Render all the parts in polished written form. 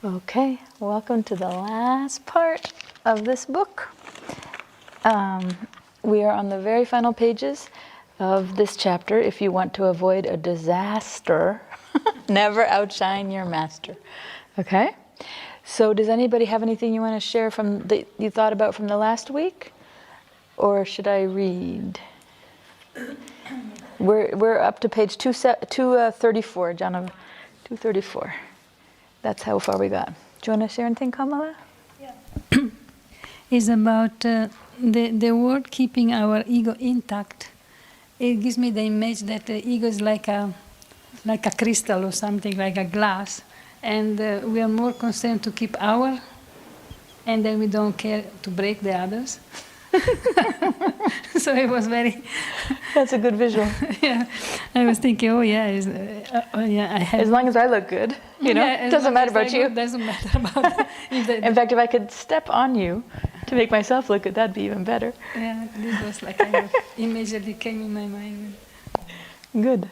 Okay, welcome to the last part of this book. We are on the very final pages of this chapter. If you want to avoid a disaster, never outshine your master. Okay? So does anybody have anything you want to share from that you thought about from the last week? Or should I read? We're up to page 234, John, 234. That's how far we got. Do you want to share anything, Kamala? Yeah. It's about the word keeping our ego intact. It gives me the image that the ego is like a crystal or something, like a glass. And we are more concerned to keep our, and then we don't care to break the others. So it was very... That's a good visual. Yeah, I was thinking, yeah, I have... As long as I look good, Yeah, it doesn't matter about you. It doesn't matter about... In fact, if I could step on you to make myself look good, that'd be even better. Yeah, this was like kind of image that came in my mind. Good.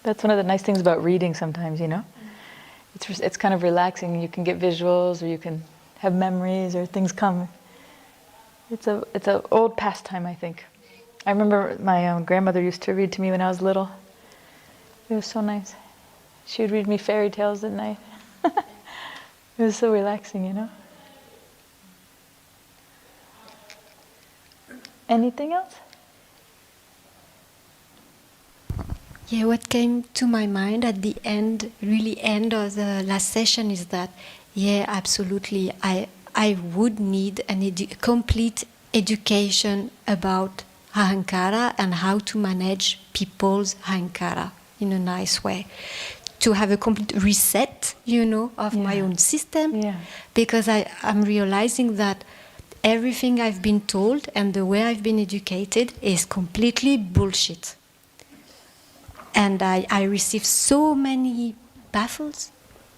That's one of the nice things about reading sometimes, It's kind of relaxing. You can get visuals, or you can have memories, or things come. It's an old pastime, I think. I remember my grandmother used to read to me when I was little. It was so nice. She would read me fairy tales at night. It was so relaxing, Anything else? Yeah, what came to my mind at the end of the last session is that, yeah, absolutely, I would need a complete education about ahankara and how to manage people's ahankara in a nice way. To have a complete reset, of my own system. Yeah. Because I'm realizing that everything I've been told and the way I've been educated is completely bullshit. And I receive so many baffles,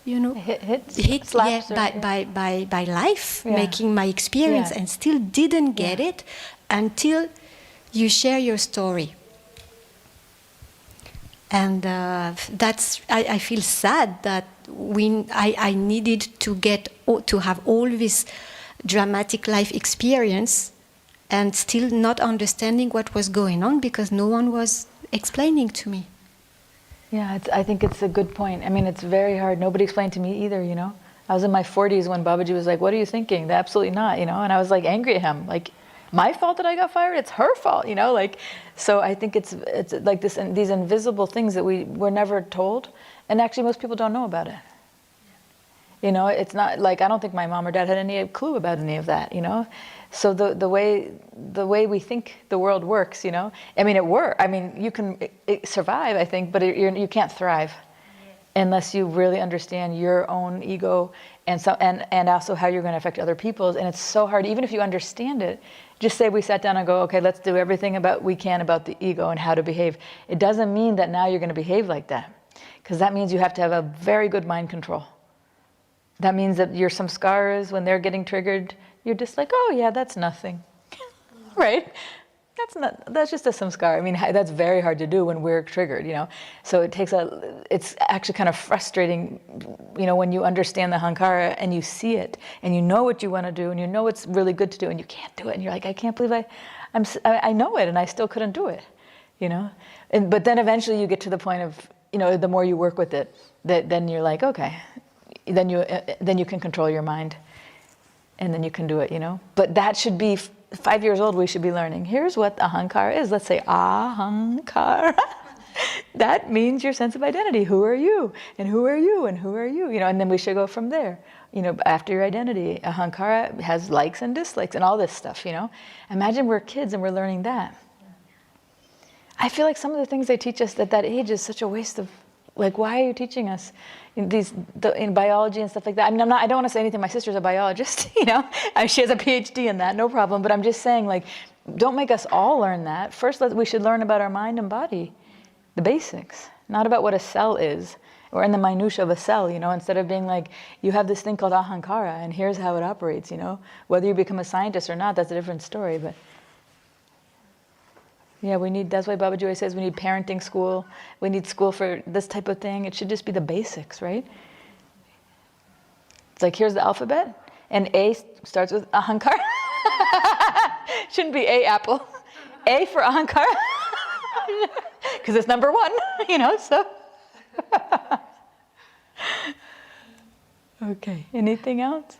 Hits, slaps, by life, Yeah. making my experience, Yeah. and still didn't get it until you share your story. And that's I feel sad that I needed to have all this dramatic life experience and still not understanding what was going on because no one was explaining to me. Yeah, I think it's a good point. I mean, it's very hard. Nobody explained to me either, I was in my 40s when Babaji was like, what are you thinking? Absolutely not, And I was like angry at him. Like, my fault that I got fired? It's her fault, So I think it's like these invisible things that we're never told. And actually most people don't know about it. It's not like, I don't think my mom or dad had any clue about any of that, So the way we think the world works, I mean, it works. I mean, you can survive, I think, but you can't thrive unless you really understand your own ego and also how you're going to affect other people's. And it's so hard, even if you understand it. Just say we sat down and go, okay, let's do everything we can about the ego and how to behave. It doesn't mean that now you're going to behave like that, because that means you have to have a very good mind control. That means that your samskaras, when they're getting triggered, you're just like, oh yeah, that's nothing, right? That's just a samskara. I mean, that's very hard to do when we're triggered, So it's actually kind of frustrating, when you understand the hankara and you see it and you know what you want to do and you know it's really good to do and you can't do it and you're like, I can't believe I know it and I still couldn't do it, But then eventually you get to the point of, the more you work with it, then you're like, okay, then you can control your mind and then you can do it, But that should be 5 years old, we should be learning. Here's what ahankara is. Let's say ahankara. That means your sense of identity. Who are you? And who are you? And who are you? And then we should go from there. After your identity, ahankara has likes and dislikes and all this stuff, Imagine we're kids and we're learning that. I feel like some of the things they teach us at that age is such a waste of, like, why are you teaching us in biology and stuff like that? I mean, I don't want to say anything. My sister's a biologist, She has a PhD in that, no problem. But I'm just saying, like, don't make us all learn that. First, we should learn about our mind and body, the basics, not about what a cell is. Or in the minutia of a cell, instead of being like, you have this thing called ahankara, and here's how it operates, Whether you become a scientist or not, that's a different story. But Yeah, that's why Babaji always says we need parenting school. We need school for this type of thing. It should just be the basics, right? It's like, here's the alphabet, and A starts with ahankara. Shouldn't be A apple. A for ahankara. Because it's number 1, so. Okay, anything else?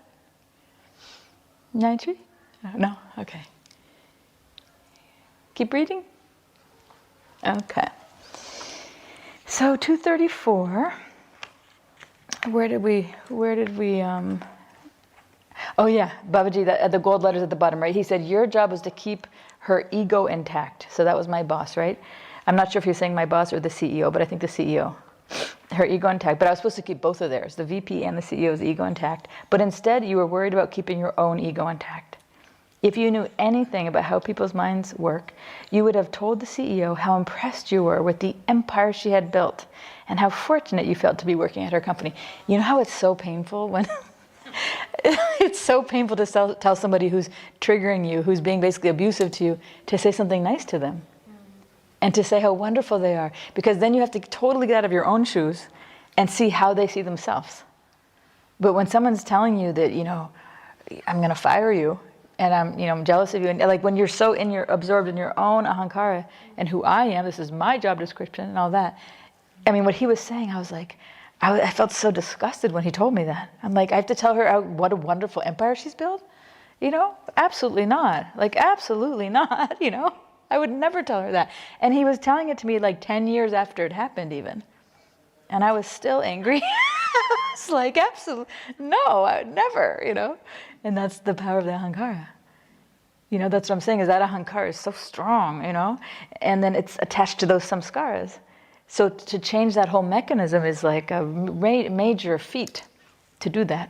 Nitri? No? Okay. Keep reading? Okay. So 234. Where did we oh yeah, Babaji, the gold letters at the bottom, right? He said your job was to keep her ego intact. So that was my boss, right? I'm not sure if he was saying my boss or the CEO, but I think the CEO. Her ego intact. But I was supposed to keep both of theirs, the VP and the CEO's ego intact. But instead, you were worried about keeping your own ego intact. If you knew anything about how people's minds work, you would have told the CEO how impressed you were with the empire she had built and how fortunate you felt to be working at her company. You know how it's so painful when... it's so painful to tell somebody who's triggering you, who's being basically abusive to you, to say something nice to them. And to say how wonderful they are. Because then you have to totally get out of your own shoes and see how they see themselves. But when someone's telling you that, I'm going to fire you, and I'm jealous of you, and like when you're so absorbed in your own ahankara and who I am, this is my job description and all that. I mean, what he was saying, I was like, I felt so disgusted when he told me that. I'm like, I have to tell her what a wonderful empire she's built? Absolutely not. Like, absolutely not, I would never tell her that. And he was telling it to me like 10 years after it happened even. And I was still angry. It's like, absolutely, no, I would never, And that's the power of the ahankara. That's what I'm saying, is that ahankara is so strong, And then it's attached to those samskaras. So to change that whole mechanism is like a major feat to do that.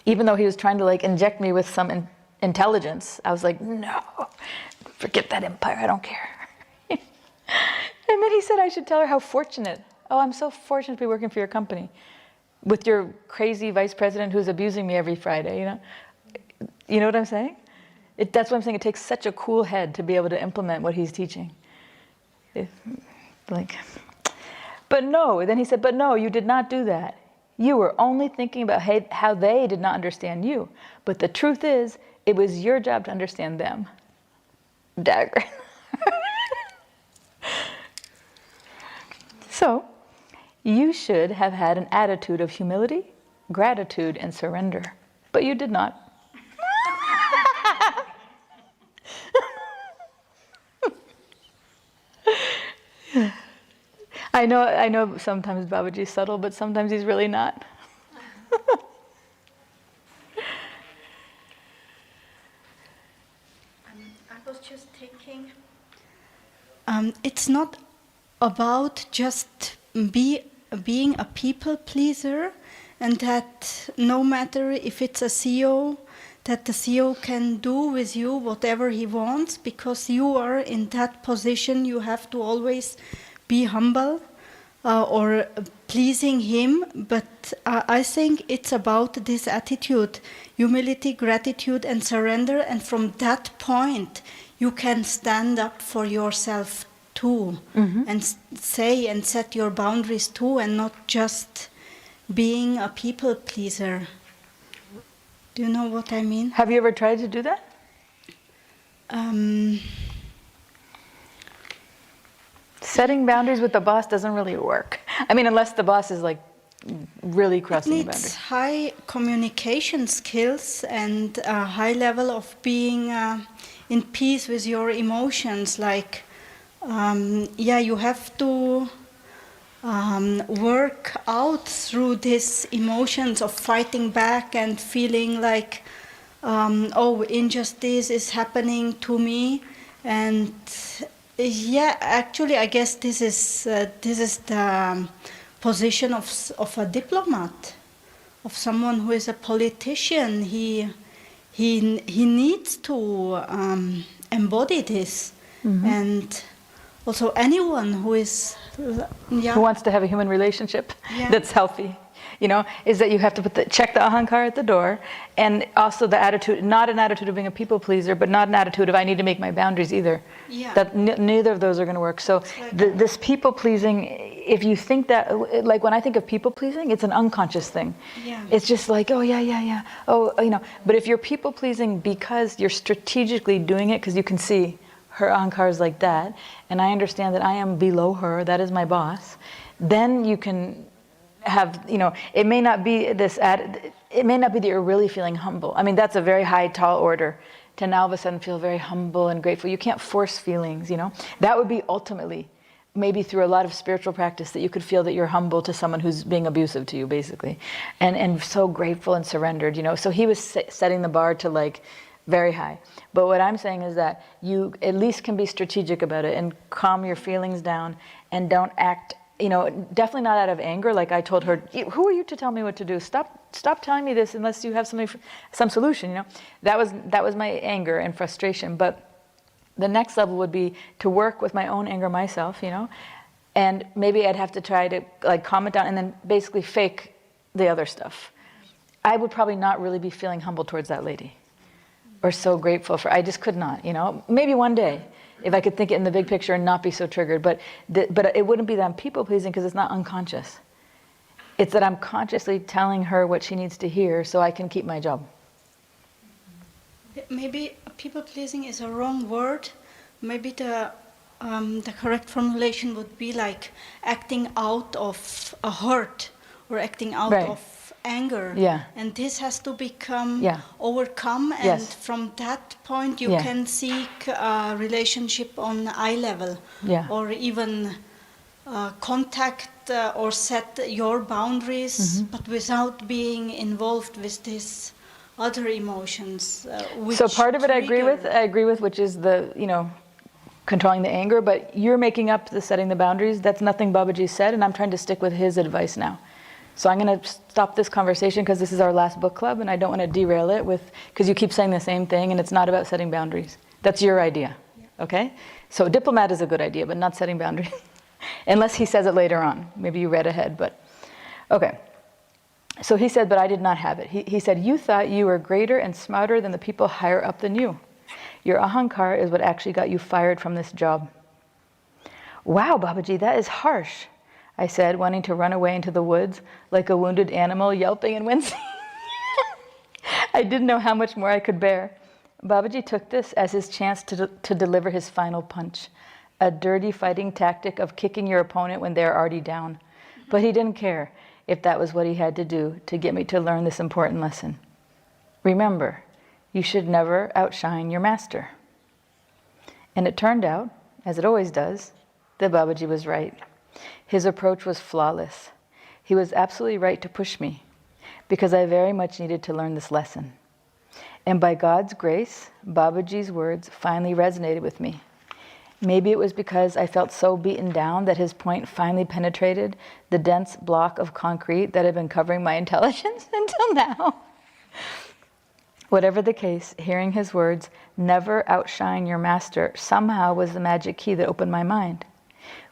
Even though he was trying to like inject me with some intelligence, I was like, no, forget that empire, I don't care. And then he said I should tell her how fortunate. Oh, I'm so fortunate to be working for your company with your crazy vice president who's abusing me every Friday, You know what I'm saying? That's what I'm saying. It takes such a cool head to be able to implement what he's teaching. But no, then he said, but no, you did not do that. You were only thinking about how they did not understand you. But the truth is, it was your job to understand them. Dagger. So, you should have had an attitude of humility, gratitude, and surrender. But you did not. I know sometimes Babaji's subtle, but sometimes he's really not. I was just thinking, it's not about just being a people pleaser, and that no matter if it's a CEO, that the CEO can do with you whatever he wants, because you are in that position. You have to always be humble or pleasing him. But I think it's about this attitude, humility, gratitude, and surrender. And from that point, you can stand up for yourself too, and say and set your boundaries too, and not just being a people pleaser. Do you know what I mean? Have you ever tried to do that? Setting boundaries with the boss doesn't really work. I mean, unless the boss is like really crossing the It boundaries. needs high communication skills and a high level of being in peace with your emotions. Like, you have to work out through these emotions of fighting back and feeling like, injustice is happening to me. And actually, I guess this is the position of a diplomat, of someone who is a politician. He needs to embody this, and also anyone who is, Who wants to have a human relationship Yeah. that's healthy, is that you have to check the ahankar at the door, and also the attitude, not an attitude of being a people pleaser, but not an attitude of I need to make my boundaries either. Yeah. That neither of those are going to work. So this people pleasing, if you think that, like when I think of people pleasing, it's an unconscious thing. Yeah. It's just like, oh yeah. Oh, But if you're people pleasing because you're strategically doing it, because you can see her ahankar is like that, and I understand that I am below her, that is my boss, then you can have, it may not be it may not be that you're really feeling humble. I mean, that's a very high, tall order to now all of a sudden feel very humble and grateful. You can't force feelings, That would be ultimately, maybe through a lot of spiritual practice, that you could feel that you're humble to someone who's being abusive to you, basically. And so grateful and surrendered, So he was setting the bar to like, very high. But what I'm saying is that you at least can be strategic about it and calm your feelings down and don't act, definitely not out of anger. Like I told her, who are you to tell me what to do? Stop telling me this unless you have some solution, That was my anger and frustration. But the next level would be to work with my own anger myself, and maybe I'd have to try to like calm it down and then basically fake the other stuff. I would probably not really be feeling humble towards that lady. Or so grateful for, I just could not, Maybe one day, if I could think it in the big picture and not be so triggered. But it wouldn't be that I'm people pleasing because it's not unconscious. It's that I'm consciously telling her what she needs to hear so I can keep my job. Maybe people pleasing is a wrong word. Maybe the correct formulation would be like acting out of a hurt or acting out Right. of anger. Yeah. And this has to become Yeah. overcome, and Yes. from that point you Yeah. can seek a relationship on eye level. Yeah. Or even contact or set your boundaries, but without being involved with these other emotions. Which So part of it I trigger- agree with, which is the, controlling the anger, but you're making up the setting the boundaries. That's nothing Babaji said, and I'm trying to stick with his advice now. So I'm going to stop this conversation because this is our last book club, and I don't want to derail it because you keep saying the same thing, and it's not about setting boundaries. That's your idea, okay? So diplomat is a good idea, but not setting boundaries. Unless he says it later on. Maybe you read ahead, but okay. So he said, but I did not have it. He said, you thought you were greater and smarter than the people higher up than you. Your ahankar is what actually got you fired from this job. Wow, Babaji, that is harsh, I said, wanting to run away into the woods like a wounded animal, yelping and wincing. I didn't know how much more I could bear. Babaji took this as his chance to deliver his final punch, a dirty fighting tactic of kicking your opponent when they're already down. But he didn't care if that was what he had to do to get me to learn this important lesson. Remember, you should never outshine your master. And it turned out, as it always does, that Babaji was right. His approach was flawless. He was absolutely right to push me, because I very much needed to learn this lesson. And by God's grace, Babaji's words finally resonated with me. Maybe it was because I felt so beaten down that his point finally penetrated the dense block of concrete that had been covering my intelligence until now. Whatever the case, hearing his words, never outshine your master, somehow was the magic key that opened my mind.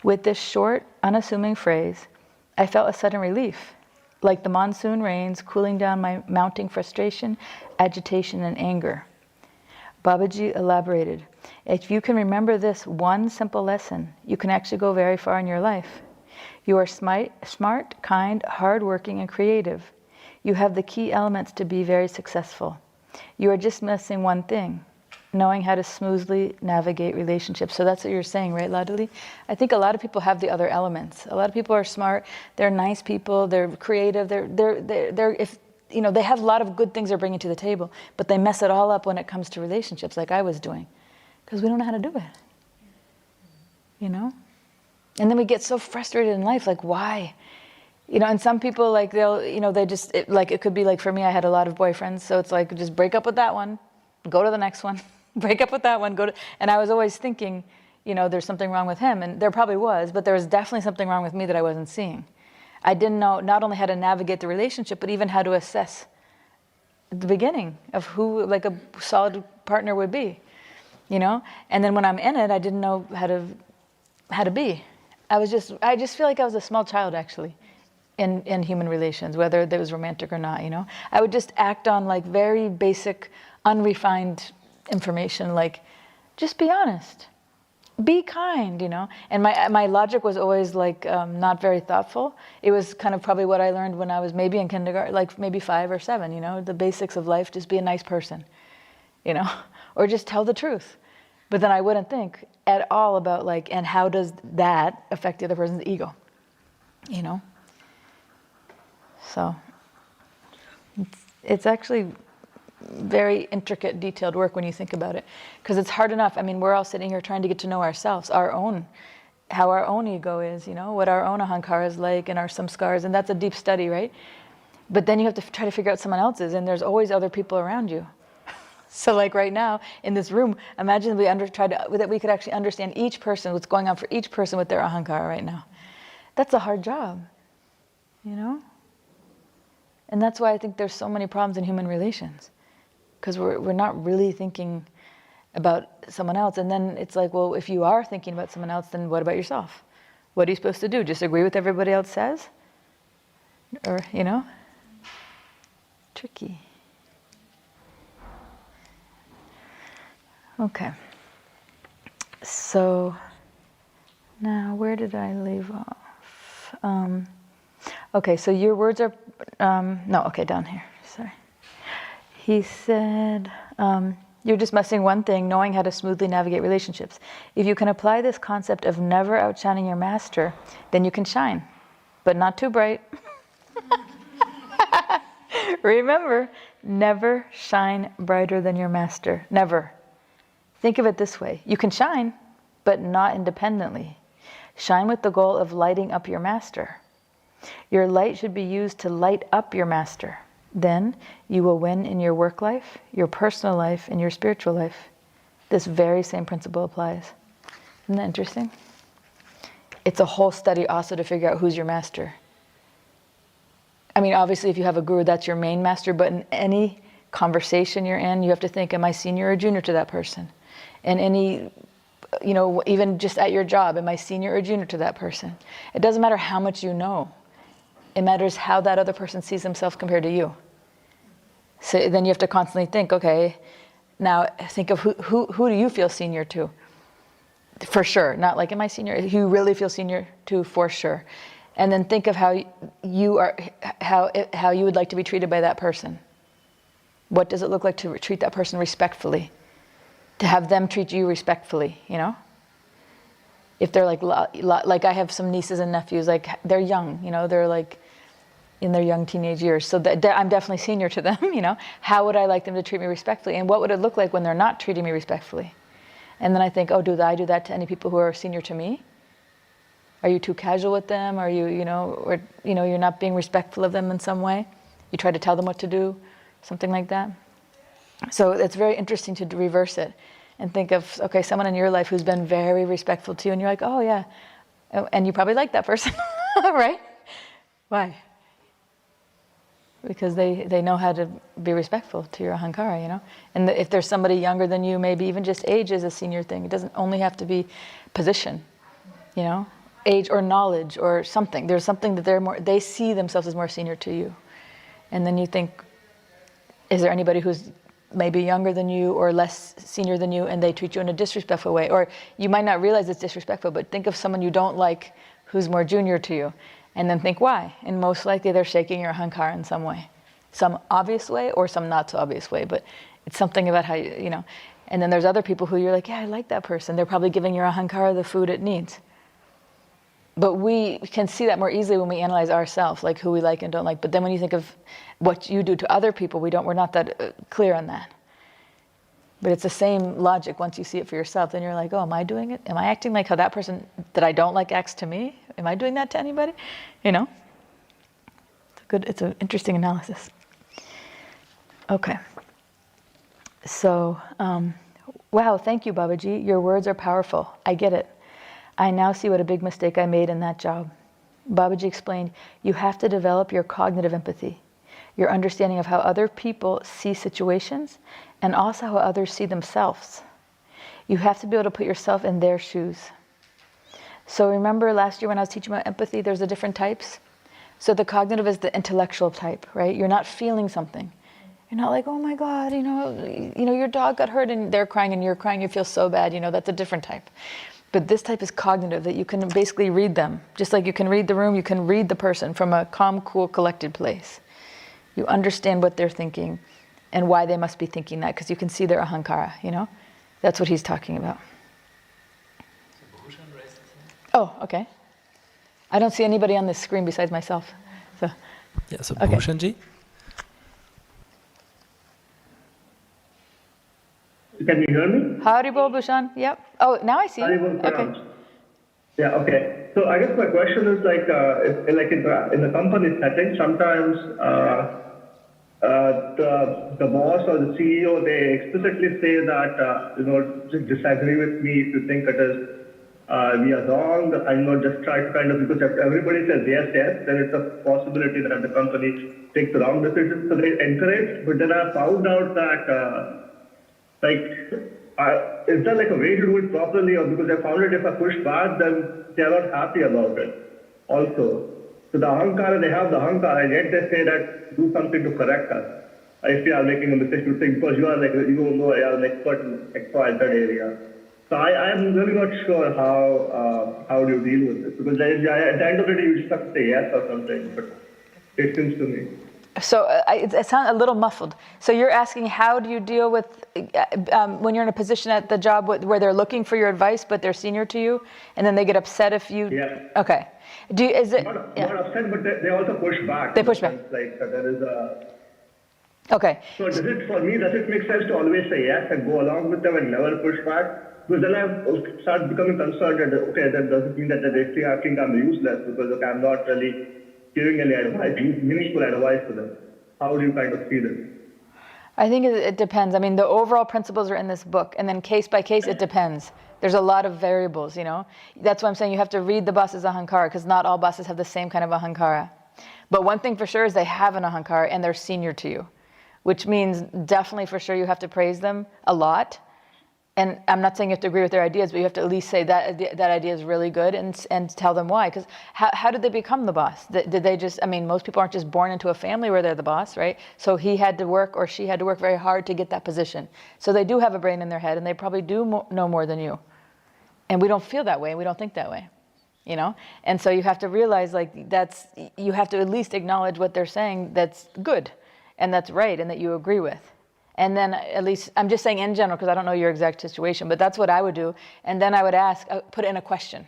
With this short, unassuming phrase, I felt a sudden relief, like the monsoon rains cooling down my mounting frustration, agitation, and anger. Babaji elaborated, if you can remember this one simple lesson, you can actually go very far in your life. You are smart, kind, hardworking, and creative. You have the key elements to be very successful. You are just missing one thing, knowing how to smoothly navigate relationships. So that's what you're saying, right, Ladali? I think a lot of people have the other elements. A lot of people are smart, they're nice people, they're creative, they have a lot of good things they're bringing to the table, but they mess it all up when it comes to relationships, like I was doing, because we don't know how to do it, And then we get so frustrated in life, like why? And some people, like it could be like, for me, I had a lot of boyfriends, so it's like, just break up with that one, go to the next one, break up with that one, and I was always thinking, there's something wrong with him, and there probably was, but there was definitely something wrong with me that I wasn't seeing. I didn't know not only how to navigate the relationship, but even how to assess the beginning of who, like, a solid partner would be, And then when I'm in it, I didn't know how to how to be. I just feel like I was a small child, actually, in human relations, whether it was romantic or not, you know? I would just act on like very basic, unrefined information, like, just be honest, be kind, you know? And my logic was always like not very thoughtful. It was kind of probably what I learned when I was maybe in kindergarten, like maybe 5 or 7, you know? The basics of life, just be a nice person, you know? Or just tell the truth. But then I wouldn't think at all about like, and how does that affect the other person's ego, you know? So it's actually very intricate, detailed work when you think about it, because it's hard enough. I mean, we're all sitting here trying to get to know ourselves, how our own ego is, you know, what our own ahankara is like, and our samskars, and that's a deep study, right? But then you have to try to figure out someone else's, and there's always other people around you. So like right now in this room, imagine that we could actually understand each person, what's going on for each person with their ahankara right now. That's a hard job, you know? And that's why I think there's so many problems in human relations, because we're not really thinking about someone else. And then it's like, well, if you are thinking about someone else, then what about yourself? What are you supposed to do? Just agree with everybody else says? Or, you know? Tricky. Okay. So now where did I leave off? Okay, so your words are, down here, sorry. He said, you're just missing one thing, knowing how to smoothly navigate relationships. If you can apply this concept of never outshining your master, then you can shine, but not too bright. Remember, never shine brighter than your master, never. Think of it this way, you can shine, but not independently. Shine with the goal of lighting up your master. Your light should be used to light up your master. Then you will win in your work life, your personal life, and your spiritual life. This very same principle applies. Isn't that interesting? It's a whole study also to figure out who's your master. I mean, obviously if you have a guru, that's your main master, but in any conversation you're in, you have to think, am I senior or junior to that person? And any, you know, even just at your job, am I senior or junior to that person? It doesn't matter how much you know. It matters how that other person sees himself compared to you. So then you have to constantly think, okay, now think of who do you feel senior to? For sure, not like, am I senior? Who you really feel senior to, for sure. And then think of how you would like to be treated by that person. What does it look like to treat that person respectfully? To have them treat you respectfully, you know? If they're like I have some nieces and nephews, like they're young, you know, they're like in their young teenage years. So that I'm definitely senior to them, you know? How would I like them to treat me respectfully? And what would it look like when they're not treating me respectfully? And then I think, oh, do I do that to any people who are senior to me? Are you too casual with them? Are you, or, you're not being respectful of them in some way? You try to tell them what to do, something like that. So it's very interesting to reverse it and think of, okay, someone in your life who's been very respectful to you, and you're like, oh yeah, and you probably like that person, right? Why? Because they know how to be respectful to your ahankara, you know? And if there's somebody younger than you, maybe even just age is a senior thing. It doesn't only have to be position, you know? Age or knowledge or something. There's something that they see themselves as more senior to you. And then you think, is there anybody who's maybe younger than you or less senior than you and they treat you in a disrespectful way? Or you might not realize it's disrespectful, but think of someone you don't like who's more junior to you. And then think why. And most likely they're shaking your ahankara in some way. Some obvious way or some not so obvious way, but it's something about how you know. And then there's other people who you're like, yeah, I like that person. They're probably giving your ahankara the food it needs. But we can see that more easily when we analyze ourselves, like who we like and don't like. But then when you think of what you do to other people, we're not that clear on that. But it's the same logic once you see it for yourself. Then you're like, oh, am I doing it? Am I acting like how that person that I don't like acts to me? Am I doing that to anybody? You know? It's an interesting analysis. Okay. So, wow, thank you, Babaji. Your words are powerful. I get it. I now see what a big mistake I made in that job. Babaji explained, you have to develop your cognitive empathy, your understanding of how other people see situations, and also how others see themselves. You have to be able to put yourself in their shoes. So remember last year when I was teaching about empathy, there's the different types. So the cognitive is the intellectual type, right? You're not feeling something. You're not like, oh my God, your dog got hurt and they're crying and you're crying, you feel so bad, that's a different type. But this type is cognitive, that you can basically read them. Just like you can read the room, you can read the person from a calm, cool, collected place. You understand what they're thinking and why they must be thinking that, because you can see their ahankara, That's what he's talking about. Oh, okay. I don't see anybody on this screen besides myself. So, yeah, so okay. Bhushanji? Can you hear me? Haribol Bhushan, yep. Oh, now I see you. Haribol, Okay. Yeah, okay. So I guess my question is in the company setting, sometimes the boss or the CEO, they explicitly say that, just disagree with me if you think it is we are wrong, just try to because if everybody says yes, then it's a possibility that the company takes the wrong decision. So they encourage, but then I found out that, is there a way to do it properly? Or because I found it if I push back, then they are not happy about it also. So the ahankara, they have the ahankara, and yet they say that do something to correct us. If you are making a mistake, you think, because you are you know, you are an expert in that area. So I am really not sure how do you deal with this, because at the end of the day you just have to say yes or something, but it seems to me. So it sounds a little muffled. So you're asking, how do you deal with when you're in a position at the job where they're looking for your advice, but they're senior to you, and then they get upset if you? Yeah. Okay. Not upset, but they also push back. They push back. There is a. Okay. So does it make sense to always say yes and go along with them and never push back? Because then I start becoming concerned that, okay, that doesn't mean that they think I'm useless, because I'm not really giving any advice, meaningful advice to them. How do you see this? I think it depends. I mean, the overall principles are in this book, and then case by case, it depends. There's a lot of variables, That's why I'm saying you have to read the boss's ahankara, because not all bosses have the same kind of ahankara. But one thing for sure is they have an ahankara, and they're senior to you, which means definitely for sure you have to praise them a lot. And I'm not saying you have to agree with their ideas, but you have to at least say that idea is really good, and tell them why. Because how did they become the boss? Did they just, most people aren't just born into a family where they're the boss, right? So he had to work, or she had to work very hard to get that position. So they do have a brain in their head, and they probably do know more than you. And we don't feel that way, and we don't think that way, And so you have to realize, you have to at least acknowledge what they're saying that's good, and that's right, and that you agree with. And then at least, I'm just saying in general, because I don't know your exact situation, but that's what I would do. And then I would ask, put in a question.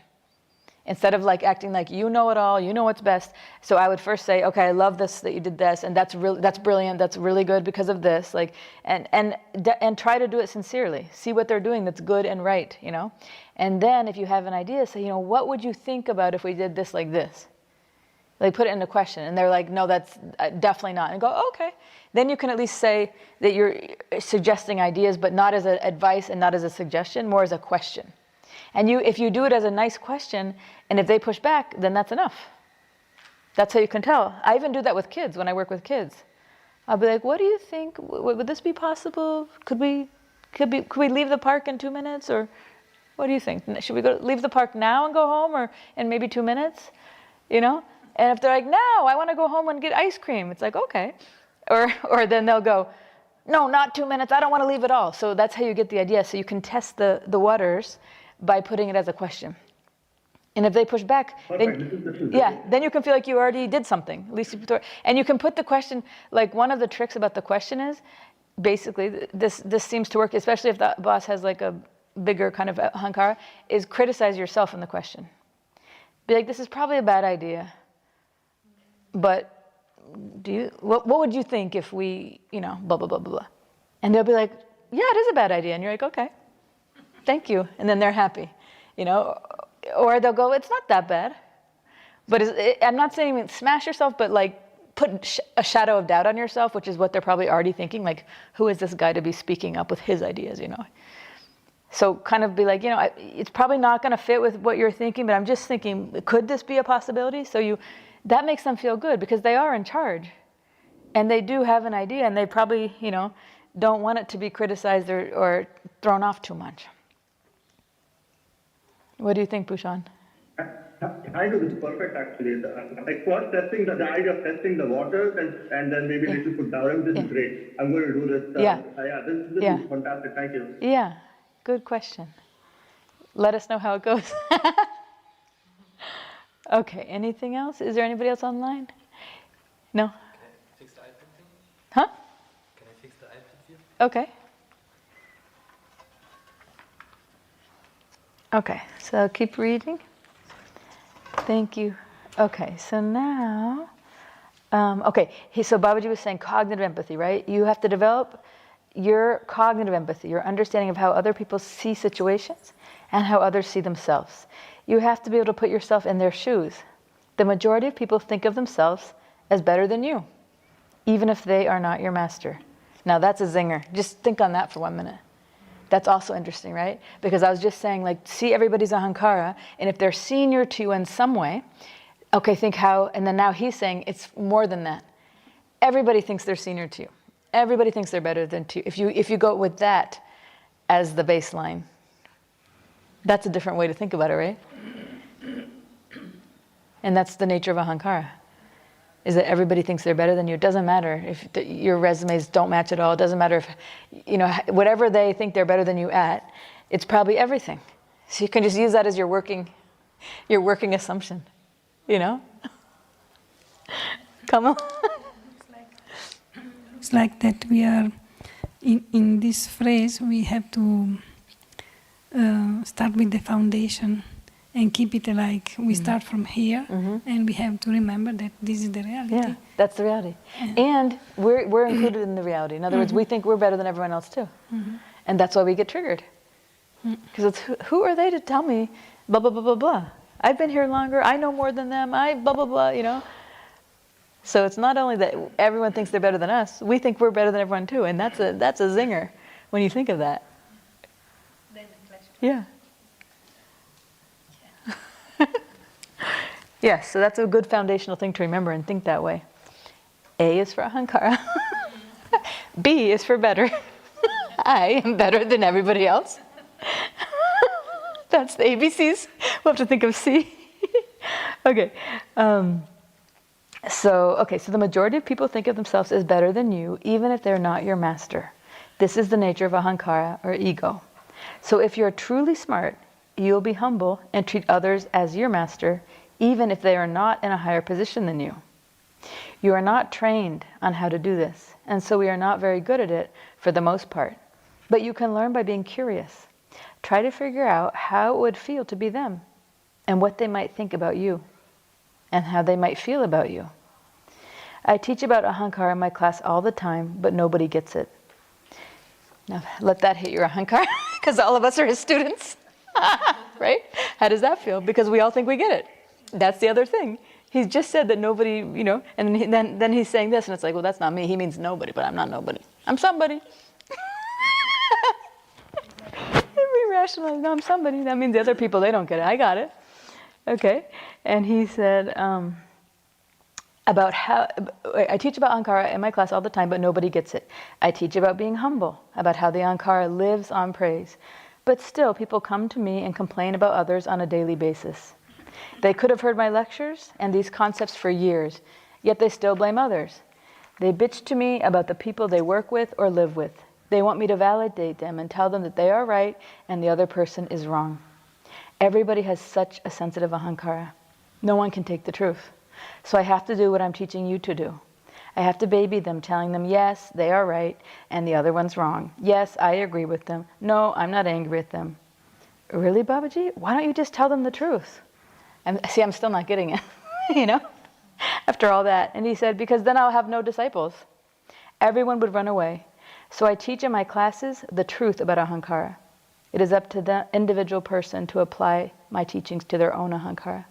Instead of acting like you know it all, you know what's best. So I would first say, okay, I love this, that you did this, and that's brilliant, that's really good because of this. And try to do it sincerely. See what they're doing that's good and right, And then if you have an idea, say, what would you think about if we did this like this? Put it in a question, and they're like, no, that's definitely not. And go, oh, okay. Then you can at least say that you're suggesting ideas, but not as an advice and not as a suggestion, more as a question. And if you do it as a nice question, and if they push back, then that's enough. That's how you can tell. I even do that with kids when I work with kids. I'll be like, what do you think? Would this be possible? Could we leave the park in 2 minutes? Or what do you think? Should we leave the park now and go home, or in maybe 2 minutes? And if they're like, no, I want to go home and get ice cream, it's like, okay. Or then they'll go, no, not 2 minutes, I don't want to leave at all. So that's how you get the idea. So you can test the waters by putting it as a question. And if they push back, then you can feel like you already did something. At least and you can put the question, one of the tricks about the question is, basically, this seems to work, especially if the boss has a bigger kind of ahankara, is criticize yourself in the question. Be like, this is probably a bad idea. But what would you think if we, blah, blah, blah, blah. And they'll be like, yeah, it is a bad idea. And you're like, okay, thank you. And then they're happy, Or they'll go, it's not that bad. But I'm not saying smash yourself, but put a shadow of doubt on yourself, which is what they're probably already thinking. Who is this guy to be speaking up with his ideas, So kind of be like, it's probably not going to fit with what you're thinking, but I'm just thinking, could this be a possibility? So that makes them feel good, because they are in charge, and they do have an idea, and they probably, don't want it to be criticized or thrown off too much. What do you think, Bhushan? I do this perfect actually. Like first testing the idea of testing the waters and then maybe little put down. This is great. I'm going to do this. Yeah. Yeah, this Yeah. is fantastic. Thank you. Yeah, good question. Let us know how it goes. Okay, anything else? Is there anybody else online? No? Can I fix the iPad thing? Huh? Can I fix the iPad view? Okay. Okay, so I'll keep reading. Thank you. Okay, so now, so Babaji was saying cognitive empathy, right? You have to develop your cognitive empathy, your understanding of how other people see situations and how others see themselves. You have to be able to put yourself in their shoes. The majority of people think of themselves as better than you, even if they are not your master. Now that's a zinger. Just think on that for 1 minute. That's also interesting, right? Because I was just saying, like, see everybody's ahankara, and if they're senior to you in some way, okay, think how, and then now he's saying it's more than that. Everybody thinks they're senior to you. Everybody thinks they're better than to you. If you go with that as the baseline, that's a different way to think about it, right? And that's the nature of ahankara, is that everybody thinks they're better than you. It doesn't matter if your resumes don't match at all. It doesn't matter if, whatever they think they're better than you at, it's probably everything. So you can just use that as your working assumption, Come on. It's like that we are, in this phrase, we have to start with the foundation and keep it like we start from here, and we have to remember that this is the reality. Yeah, that's the reality. And we're included in the reality. In other words, we think we're better than everyone else too. And that's why we get triggered. Because it's who are they to tell me blah, blah, blah, blah, blah. I've been here longer, I know more than them, I blah, blah, blah, So it's not only that everyone thinks they're better than us, we think we're better than everyone too. And that's a zinger when you think of that. Yeah. Yes, so that's a good foundational thing to remember and think that way. A is for ahankara. B is for better. I am better than everybody else. That's the ABCs. We'll have to think of C. Okay. So the majority of people think of themselves as better than you, even if they're not your master. This is the nature of ahankara, or ego. So if you're truly smart, you'll be humble and treat others as your master, even if they are not in a higher position than you. You are not trained on how to do this, and so we are not very good at it for the most part. But you can learn by being curious. Try to figure out how it would feel to be them, and what they might think about you, and how they might feel about you. I teach about ahankara in my class all the time, but nobody gets it. Now let that hit your ahankara, because all of us are his students. Right? How does that feel? Because we all think we get it. That's the other thing. He's just said that nobody, and then he's saying this, and it's like, well, that's not me. He means nobody, but I'm not nobody. I'm somebody. We rationalize, no, I'm somebody. That means the other people, they don't get it. I got it. Okay. And he said, about how, I teach about ahankara in my class all the time, but nobody gets it. I teach about being humble, about how the ahankara lives on praise. But still, people come to me and complain about others on a daily basis. They could have heard my lectures and these concepts for years, yet they still blame others. They bitch to me about the people they work with or live with. They want me to validate them and tell them that they are right and the other person is wrong. Everybody has such a sensitive ahankara. No one can take the truth. So I have to do what I'm teaching you to do. I have to baby them, telling them, yes, they are right, and the other one's wrong. Yes, I agree with them. No, I'm not angry with them. Really, Babaji? Why don't you just tell them the truth? I'm still not getting it, after all that. And he said, because then I'll have no disciples. Everyone would run away. So I teach in my classes the truth about ahankara. It is up to the individual person to apply my teachings to their own ahankara.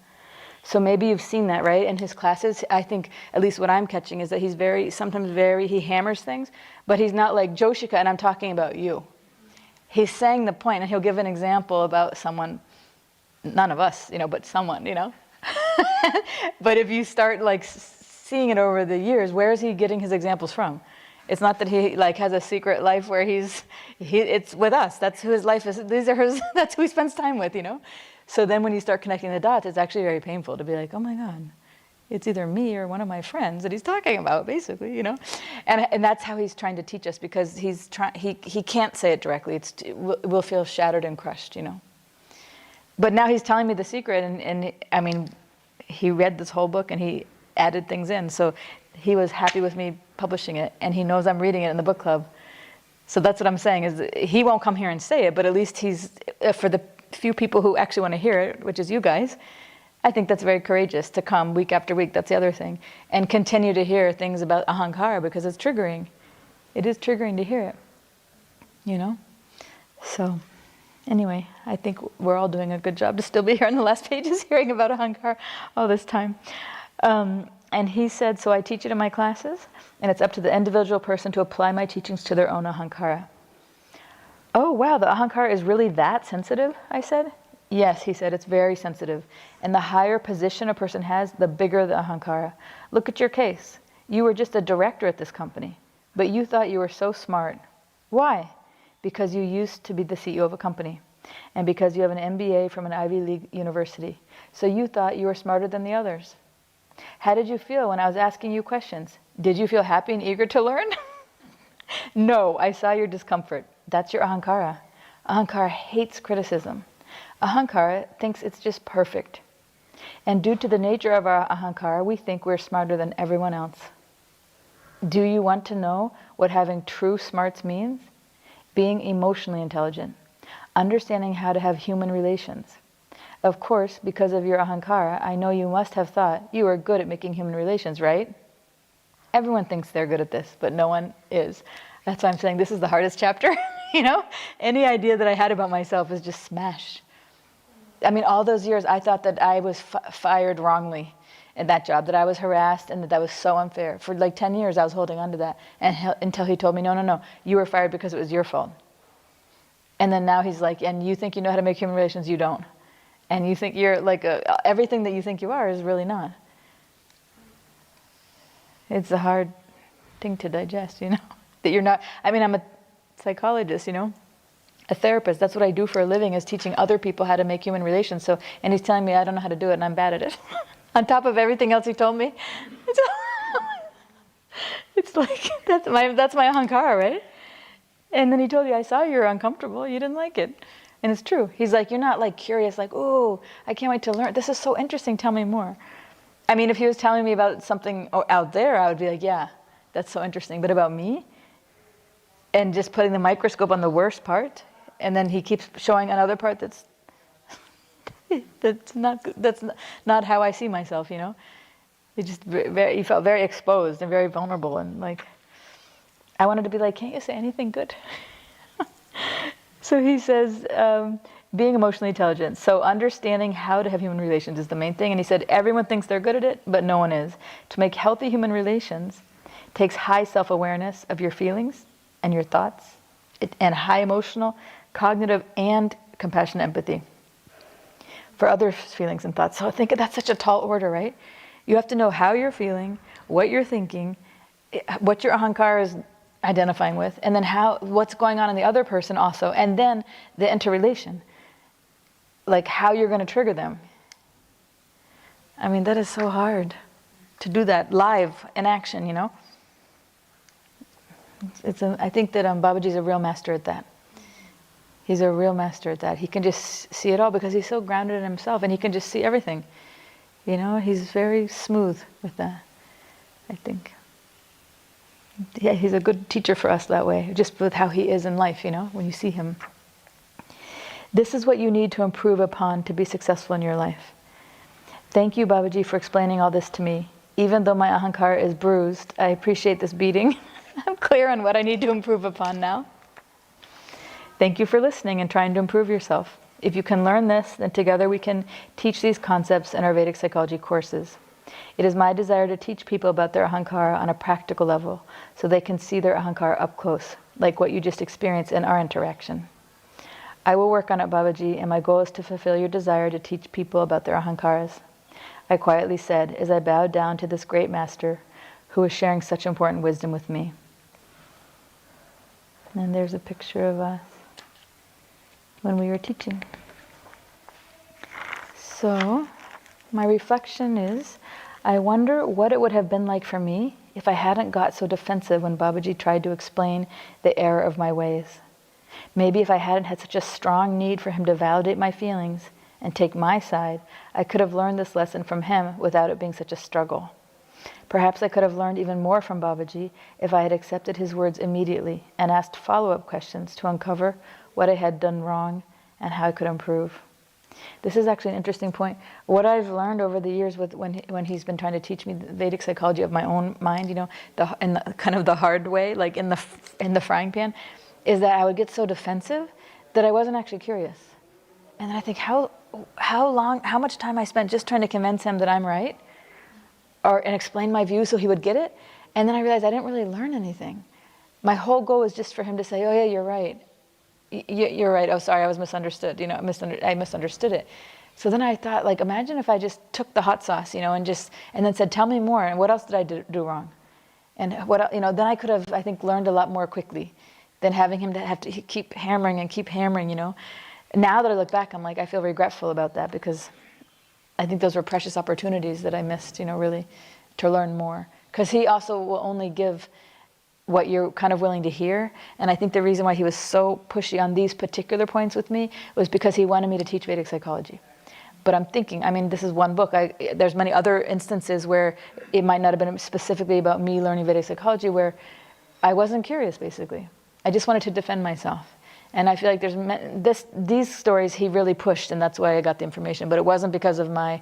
So maybe you've seen that, right? In his classes, I think, at least what I'm catching is that he's he hammers things, but he's not like Joshika, and I'm talking about you. He's saying the point, and he'll give an example about someone, none of us, but someone, But if you start seeing it over the years, where is he getting his examples from? It's not that he has a secret life where it's with us. That's who his life is. That's who he spends time with, So then when you start connecting the dots, it's actually very painful to be like, oh my God, it's either me or one of my friends that he's talking about, basically, you know? And that's how he's trying to teach us, because he can't say it directly. We'll feel shattered and crushed, you know? But now he's telling me the secret, and I mean, he read this whole book and he added things in. So he was happy with me publishing it, and he knows I'm reading it in the book club. So that's what I'm saying, is he won't come here and say it, but at least he's, for the few people who actually want to hear it, which is you guys, I think that's very courageous to come week after week, that's the other thing, and continue to hear things about ahankara, because it's triggering. It is triggering to hear it, you know? So anyway, I think we're all doing a good job to still be here on the last pages hearing about ahankara all this time. And he said, so I teach it in my classes, and it's up to the individual person to apply my teachings to their own ahankara. Oh, wow, the ahankara is really that sensitive, I said. Yes, he said, it's very sensitive. And the higher position a person has, the bigger the ahankara. Look at your case. You were just a director at this company, but you thought you were so smart. Why? Because you used to be the CEO of a company, and because you have an MBA from an Ivy League university. So you thought you were smarter than the others. How did you feel when I was asking you questions? Did you feel happy and eager to learn? No, I saw your discomfort. That's your ahankara. Ahankara hates criticism. Ahankara thinks it's just perfect. And due to the nature of our ahankara, we think we're smarter than everyone else. Do you want to know what having true smarts means? Being emotionally intelligent, understanding how to have human relations. Of course, because of your ahankara, I know you must have thought you are good at making human relations, right? Everyone thinks they're good at this, but no one is. That's why I'm saying this is the hardest chapter, you know? Any idea that I had about myself is just smashed. I mean, all those years I thought that I was fired wrongly in that job, that I was harassed and that was so unfair. For like 10 years I was holding on to that, and until he told me, no, you were fired because it was your fault. And then now he's like, and you think you know how to make human relations, you don't. And you think you're like, everything that you think you are is really not. It's a hard thing to digest, you know, that you're not. I mean, I'm a psychologist, you know, a therapist. That's what I do for a living, is teaching other people how to make human relations. So, and he's telling me I don't know how to do it and I'm bad at it. On top of everything else he told me. It's like, that's my ahankara, right? And then he told you, I saw you were uncomfortable, you didn't like it. And it's true. He's like, you're not like curious, like, oh, I can't wait to learn. This is so interesting, tell me more. I mean, if he was telling me about something out there, I would be like, yeah, that's so interesting. But about me, and just putting the microscope on the worst part, and then he keeps showing another part that's not how I see myself, you know. He felt very exposed and very vulnerable, and like, I wanted to be like, can't you say anything good? So he says, being emotionally intelligent. So understanding how to have human relations is the main thing. And he said, everyone thinks they're good at it, but no one is. To make healthy human relations takes high self-awareness of your feelings and your thoughts, and high emotional, cognitive, and compassionate empathy for others' feelings and thoughts. So I think that's such a tall order, right? You have to know how you're feeling, what you're thinking, what your ahankara is identifying with, and then what's going on in the other person also, and then the interrelation, like how you're going to trigger them. I mean, that is so hard to do that live in action, you know. I think that Babaji's a real master at that. He's a real master at that. He can just see it all because he's so grounded in himself, and he can just see everything. You know, he's very smooth with that, I think. Yeah, he's a good teacher for us that way, just with how he is in life, you know, when you see him. This is what you need to improve upon to be successful in your life. Thank you, Babaji, for explaining all this to me. Even though my ahankara is bruised, I appreciate this beating. I'm clear on what I need to improve upon now. Thank you for listening and trying to improve yourself. If you can learn this, then together we can teach these concepts in our Vedic psychology courses. It is my desire to teach people about their ahankara on a practical level, so they can see their ahankara up close, like what you just experienced in our interaction. I will work on it, Babaji, and my goal is to fulfill your desire to teach people about their ahankaras. I quietly said as I bowed down to this great master who was sharing such important wisdom with me. And there's a picture of us when we were teaching. So, my reflection is, I wonder what it would have been like for me if I hadn't got so defensive when Babaji tried to explain the error of my ways. Maybe if I hadn't had such a strong need for him to validate my feelings and take my side, I could have learned this lesson from him without it being such a struggle. Perhaps I could have learned even more from Babaji if I had accepted his words immediately and asked follow-up questions to uncover what I had done wrong and how I could improve. This is actually an interesting point. What I've learned over the years when he's been trying to teach me the Vedic psychology of my own mind, in the kind of the hard way, like in the frying pan, is that I would get so defensive that I wasn't actually curious. And then I think how much time I spent just trying to convince him that I'm right, and explain my view so he would get it. And then I realized I didn't really learn anything. My whole goal was just for him to say, "Oh yeah, you're right. You're right. Oh, sorry, I was misunderstood. I misunderstood it." So then I thought, like, imagine if I just took the hot sauce, and then said, "Tell me more. And what else did I do wrong?" And then I could have, I think, learned a lot more quickly than having him to have to keep hammering. Now that I look back, I'm like, I feel regretful about that because I think those were precious opportunities that I missed, really, to learn more. Because he also will only give what you're kind of willing to hear. And I think the reason why he was so pushy on these particular points with me was because he wanted me to teach Vedic psychology. But I'm thinking, this is one book. There's many other instances where it might not have been specifically about me learning Vedic psychology, where I wasn't curious, basically. I just wanted to defend myself. And I feel like these stories he really pushed, and that's why I got the information. But it wasn't because of my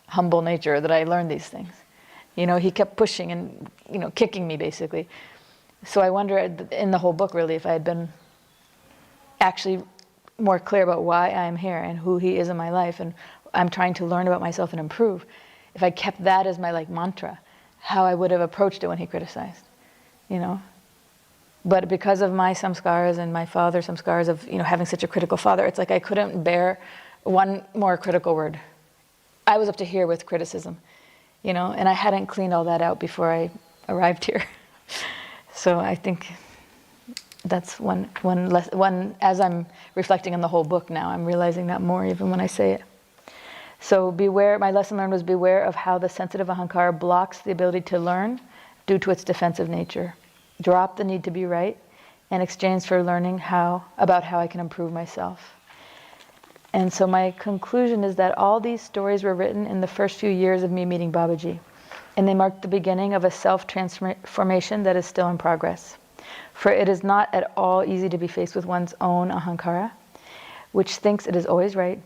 humble nature that I learned these things. He kept pushing and, kicking me, basically. So I wonder, in the whole book, really, if I had been actually more clear about why I'm here and who he is in my life, and I'm trying to learn about myself and improve, if I kept that as my mantra, how I would have approached it when he criticized, But because of my samskaras and my father's samskaras of, having such a critical father, it's like I couldn't bear one more critical word. I was up to here with criticism, and I hadn't cleaned all that out before I arrived here. So I think that's one, as I'm reflecting on the whole book now, I'm realizing that more even when I say it. So my lesson learned was beware of how the sensitive ahankara blocks the ability to learn due to its defensive nature. Drop the need to be right in exchange for learning about how I can improve myself. And so my conclusion is that all these stories were written in the first few years of me meeting Babaji. And they marked the beginning of a self-transformation that is still in progress. For it is not at all easy to be faced with one's own ahankara, which thinks it is always right,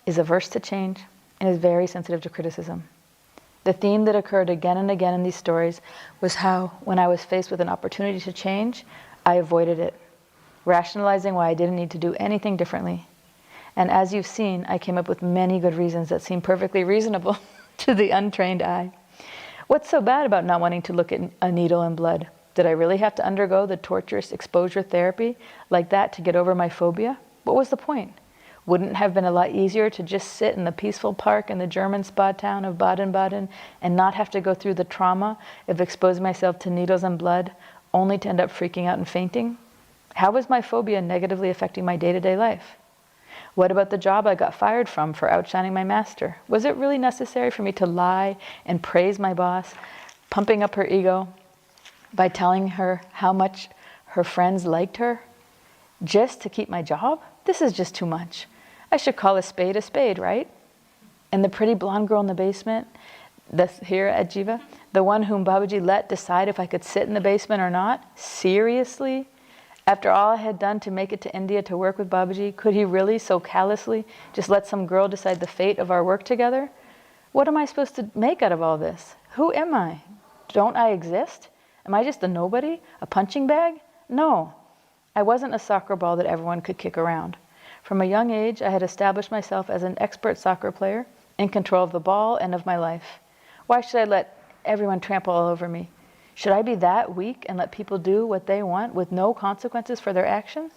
is averse to change, and is very sensitive to criticism. The theme that occurred again and again in these stories was how, when I was faced with an opportunity to change, I avoided it, rationalizing why I didn't need to do anything differently. And as you've seen, I came up with many good reasons that seem perfectly reasonable to the untrained eye. What's so bad about not wanting to look at a needle and blood? Did I really have to undergo the torturous exposure therapy like that to get over my phobia? What was the point? Wouldn't it have been a lot easier to just sit in the peaceful park in the German spa town of Baden-Baden and not have to go through the trauma of exposing myself to needles and blood, only to end up freaking out and fainting? How was my phobia negatively affecting my day-to-day life? What about the job I got fired from for outshining my master? Was it really necessary for me to lie and praise my boss, pumping up her ego by telling her how much her friends liked her, just to keep my job? This is just too much. I should call a spade, right? And the pretty blonde girl in the basement, here at Jiva, the one whom Babaji let decide if I could sit in the basement or not? Seriously? After all I had done to make it to India to work with Babaji, could he really so callously just let some girl decide the fate of our work together? What am I supposed to make out of all this? Who am I? Don't I exist? Am I just a nobody? A punching bag? No. I wasn't a soccer ball that everyone could kick around. From a young age, I had established myself as an expert soccer player, in control of the ball and of my life. Why should I let everyone trample all over me? Should I be that weak and let people do what they want with no consequences for their actions?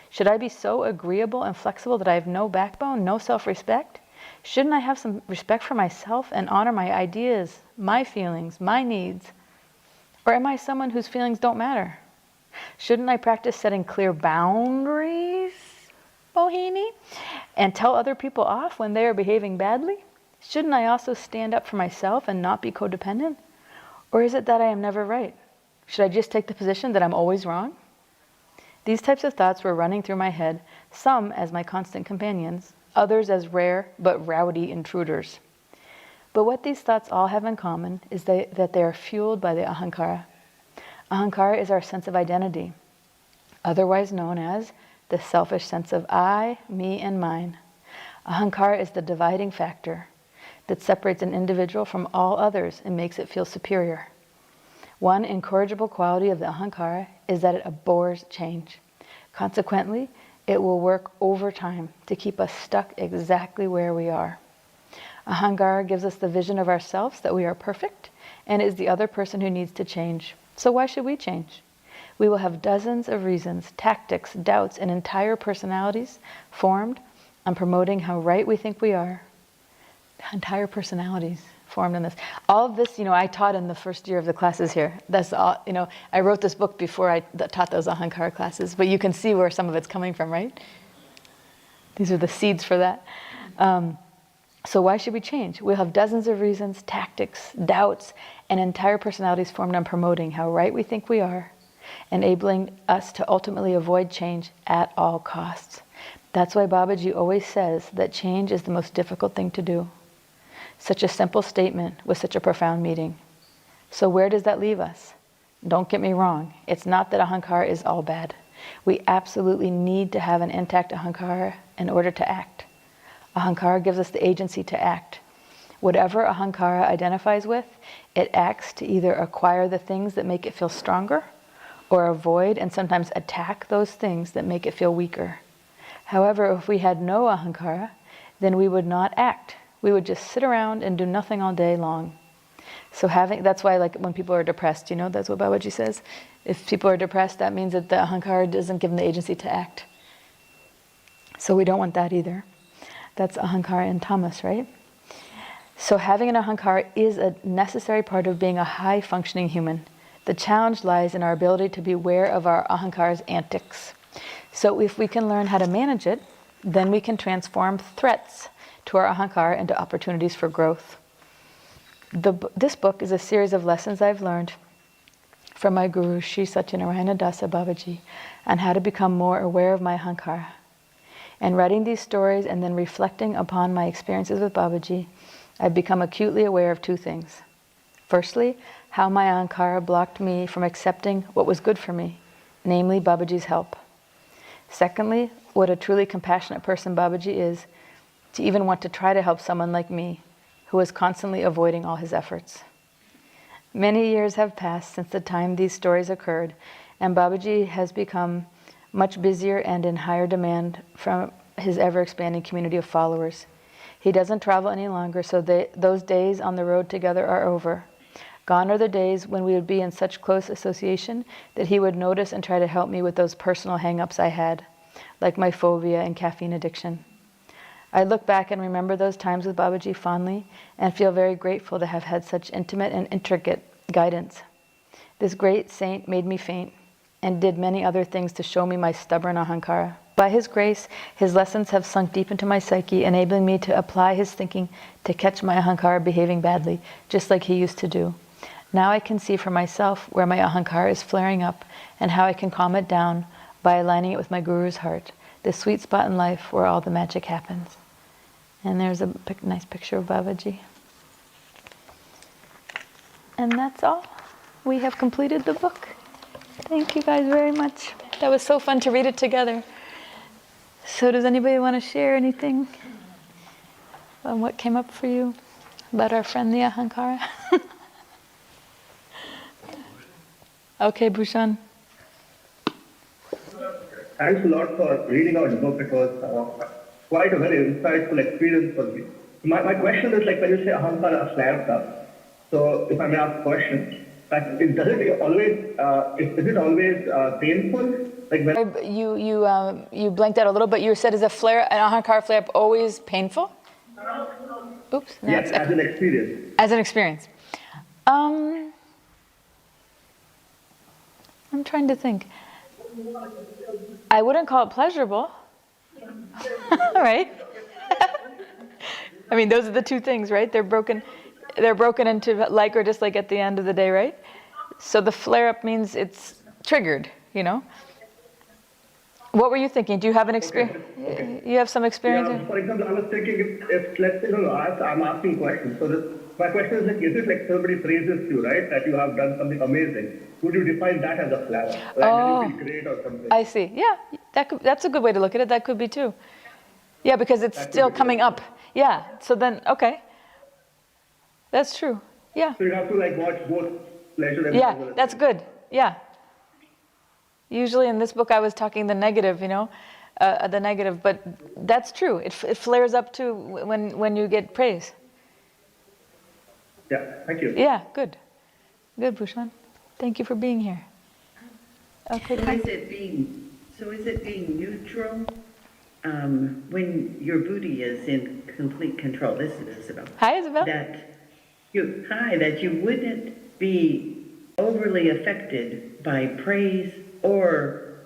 Should I be so agreeable and flexible that I have no backbone, no self-respect? Shouldn't I have some respect for myself and honor my ideas, my feelings, my needs? Or am I someone whose feelings don't matter? Shouldn't I practice setting clear boundaries, Mohini, and tell other people off when they are behaving badly? Shouldn't I also stand up for myself and not be codependent? Or is it that I am never right? Should I just take the position that I'm always wrong? These types of thoughts were running through my head, some as my constant companions, others as rare but rowdy intruders. But what these thoughts all have in common is that they are fueled by the ahankara. Ahankara is our sense of identity, otherwise known as the selfish sense of I, me, and mine. Ahankara is the dividing factor that separates an individual from all others and makes it feel superior. One incorrigible quality of the ahankara is that it abhors change. Consequently, it will work overtime to keep us stuck exactly where we are. Ahankara gives us the vision of ourselves that we are perfect and is the other person who needs to change. So why should we change? We will have dozens of reasons, tactics, doubts, and entire personalities formed on promoting how right we think we are. Entire personalities formed in this. All of this, I taught in the first year of the classes here. That's all, I wrote this book before I taught those ahankara classes, but you can see where some of it's coming from, right? These are the seeds for that. So why should we change? We'll have dozens of reasons, tactics, doubts, and entire personalities formed on promoting how right we think we are, enabling us to ultimately avoid change at all costs. That's why Babaji always says that change is the most difficult thing to do. Such a simple statement with such a profound meaning. So where does that leave us? Don't get me wrong, it's not that ahankara is all bad. We absolutely need to have an intact ahankara in order to act. Ahankara gives us the agency to act. Whatever ahankara identifies with, it acts to either acquire the things that make it feel stronger, or avoid and sometimes attack those things that make it feel weaker. However, if we had no ahankara, then we would not act. We would just sit around and do nothing all day long. So that's why when people are depressed, that's what Babaji says. If people are depressed, that means that the ahankara doesn't give them the agency to act. So we don't want that either. That's ahankara and tamas, right? So having an ahankara is a necessary part of being a high-functioning human. The challenge lies in our ability to be aware of our ahankara's antics. So if we can learn how to manage it, then we can transform threats to our ahankara into opportunities for growth. This book is a series of lessons I've learned from my guru, Sri Satyanarayana Dasa Babaji, on how to become more aware of my ahankara. And writing these stories and then reflecting upon my experiences with Babaji, I've become acutely aware of two things. Firstly, how my ahankara blocked me from accepting what was good for me, namely Babaji's help. Secondly, what a truly compassionate person Babaji is, to even want to try to help someone like me, who is constantly avoiding all his efforts. Many years have passed since the time these stories occurred, and Babaji has become much busier and in higher demand from his ever-expanding community of followers. He doesn't travel any longer, so those days on the road together are over. Gone are the days when we would be in such close association that he would notice and try to help me with those personal hang-ups I had, like my phobia and caffeine addiction. I look back and remember those times with Babaji fondly and feel very grateful to have had such intimate and intricate guidance. This great saint made me faint and did many other things to show me my stubborn ahankara. By his grace, his lessons have sunk deep into my psyche, enabling me to apply his thinking to catch my ahankara behaving badly, just like he used to do. Now I can see for myself where my ahankara is flaring up and how I can calm it down by aligning it with my guru's heart, the sweet spot in life where all the magic happens. And there's a nice picture of Babaji. And that's all. We have completed the book. Thank you guys very much. That was so fun to read it together. So does anybody want to share anything on what came up for you about our friend the ahankara? Okay, Bhushan. Thanks a lot for reading out the book. It was quite a very insightful experience for me. My question is when you say ahankara flares up, so if I may ask a question, does it always, is it always painful? You blanked out a little, but you said, is an ahankara flare up always painful? Oops. Yes, as an experience. As an experience. I'm trying to think. I wouldn't call it pleasurable. All right. I mean, those are the two things, right? They're broken into like or dislike at the end of the day, right? So the flare-up means it's triggered, you know? What were you thinking? Do you have an experience? Okay. You have some experience? Yeah, for example, I was thinking if let's say, no, I'm asking questions. So my question is like, is it like somebody praises you, right? That you have done something amazing. Would you define that as a flower? Like, Oh, then you feel great or something. I see. Yeah, that's a good way to look at it. That could be too. Yeah, because it's still coming up. Yeah, so then, okay. That's true. Yeah. So you have to like watch both pleasure and Yeah, pleasure. that's good. Yeah. Usually in this book I was talking the negative, you know, the negative, but that's true. It flares up too when you get praise. Yeah, thank you. Yeah, good. Good, Bhushwan. Thank you for being here. Okay, So come. is it being neutral when your buddhi is in complete control? This is Isabel. Hi, Isabel. That you wouldn't be overly affected by praise or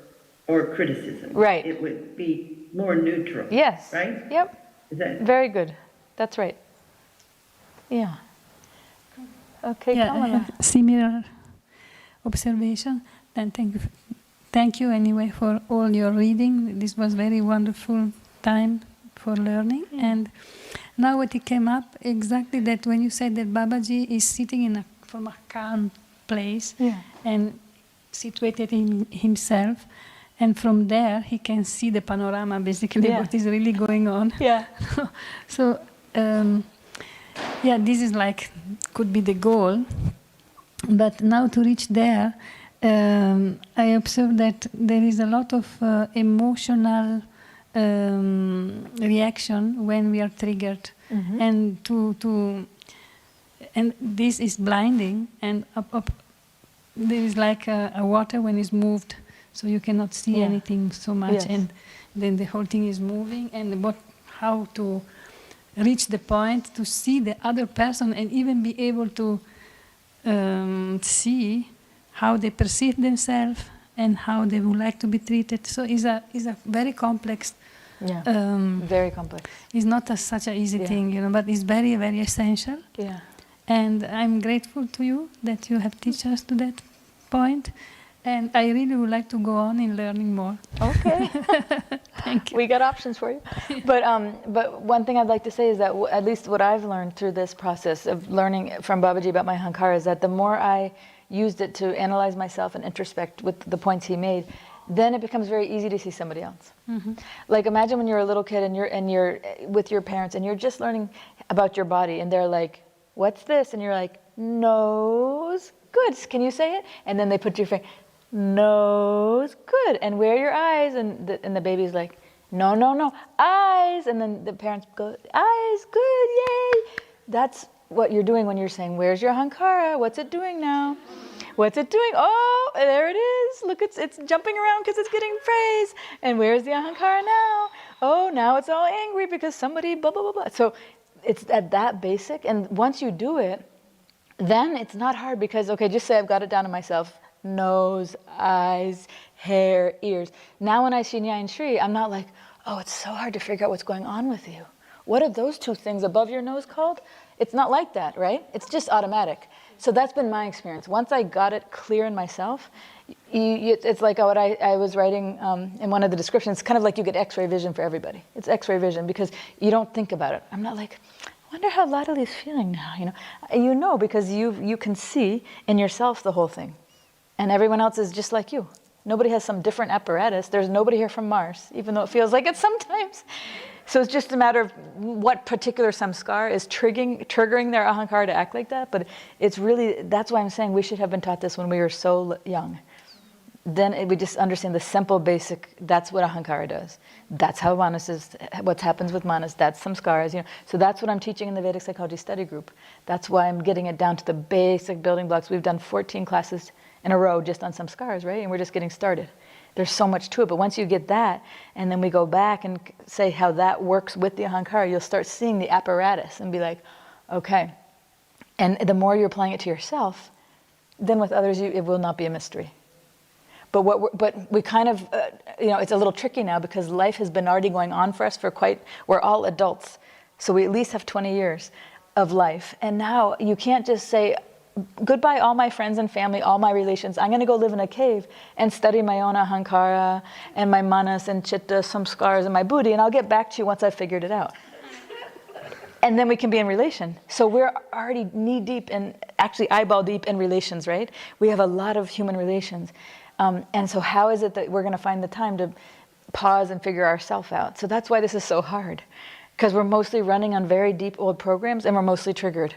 criticism. Right. It would be more neutral. Yes. Right? Yep. Is that Very good. That's right. Yeah. Okay, Yeah, I Kamala. have similar observation. Then thank you anyway for all your reading. This was very wonderful time for learning. And now what it came up exactly that when you said that Babaji is sitting from a calm place and situated in himself, and from there he can see the panorama, basically what is really going on. Yeah. So this is like could be the goal, but now to reach there, I observe that there is a lot of emotional reaction when we are triggered, and and this is blinding, and there is like a water when it's moved, so you cannot see anything so much, and then the whole thing is moving, and how to reach the point to see the other person and even be able to see how they perceive themselves and how they would like to be treated. So it's a very complex. Very complex. It's not such an easy thing, you know, but it's very, very essential. Yeah. And I'm grateful to you that you have teach us to that point. And I really would like to go on in learning more. Okay. Thank you. We got options for you. But one thing I'd like to say is that at least what I've learned through this process of learning from Babaji about my Hankara is that the more I used it to analyze myself and introspect with the points he made, then it becomes very easy to see somebody else. Like imagine when you're a little kid and you're with your parents and you're just learning about your body and they're like, "What's this?" and you're like, "Nose, good. Can you say it?" And then they put your finger, "Nose, good. And where are your eyes?" And the baby's like, "No, no, no, eyes." And then the parents go, "Eyes, good, yay." That's what you're doing when you're saying, "Where's your Hankara? What's it doing now? What's it doing? Oh, there it is. Look, it's jumping around because it's getting praise. And where's the Ahankara now? Oh, now it's all angry because somebody blah, blah, blah, blah." So it's at that basic. And once you do it, then it's not hard because, okay, just say I've got it down to myself. Nose, eyes, hair, ears. Now when I see Nya and Shri, I'm not like, "Oh, it's so hard to figure out what's going on with you. What are those two things above your nose called?" It's not like that, right? It's just automatic. So that's been my experience. Once I got it clear in myself, it's like what I was writing in one of the descriptions, kind of like you get X-ray vision for everybody. It's X-ray vision because you don't think about it. I'm not like, "I wonder how Ladali's feeling now," You know because you can see in yourself the whole thing. And everyone else is just like you. Nobody has some different apparatus. There's nobody here from Mars, even though it feels like it sometimes. So it's just a matter of what particular samskar is triggering their ahankara to act like that. But it's really, that's why I'm saying we should have been taught this when we were so young. Then we just understand the simple basic, that's what ahankara does. That's how manas is, what happens with manas, that's samskaras. So that's what I'm teaching in the Vedic Psychology Study Group. That's why I'm getting it down to the basic building blocks. We've done 14 classes in a row just on samskaras, right? And we're just getting started. There's so much to it, but once you get that, and then we go back and say how that works with the ahankara, you'll start seeing the apparatus and be like, okay. And the more you're applying it to yourself, then with others, it will not be a mystery. But we kind of, it's a little tricky now because life has been already going on for us we're all adults. So we at least have 20 years of life. And now you can't just say, goodbye all my friends and family, all my relations. I'm going to go live in a cave and study my own ahankara and my manas and chitta, some scars and my buddhi, and I'll get back to you once I've figured it out. And then we can be in relation. So we're already knee deep in, actually eyeball deep in relations, right? We have a lot of human relations. And so how is it that we're going to find the time to pause and figure ourselves out? So that's why this is so hard. Because we're mostly running on very deep old programs and we're mostly triggered.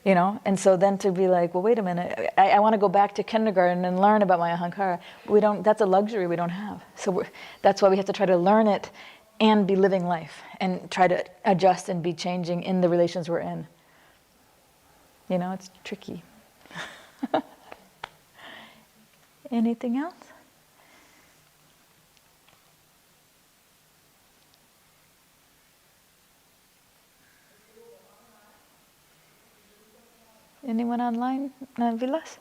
You know, and so then to be like, well, wait a minute, I want to go back to kindergarten and learn about my ahankara. We don't, that's a luxury we don't have. So that's why we have to try to learn it and be living life and try to adjust and be changing in the relations we're in. You know, it's tricky. Anything else? Anyone online, Vilas?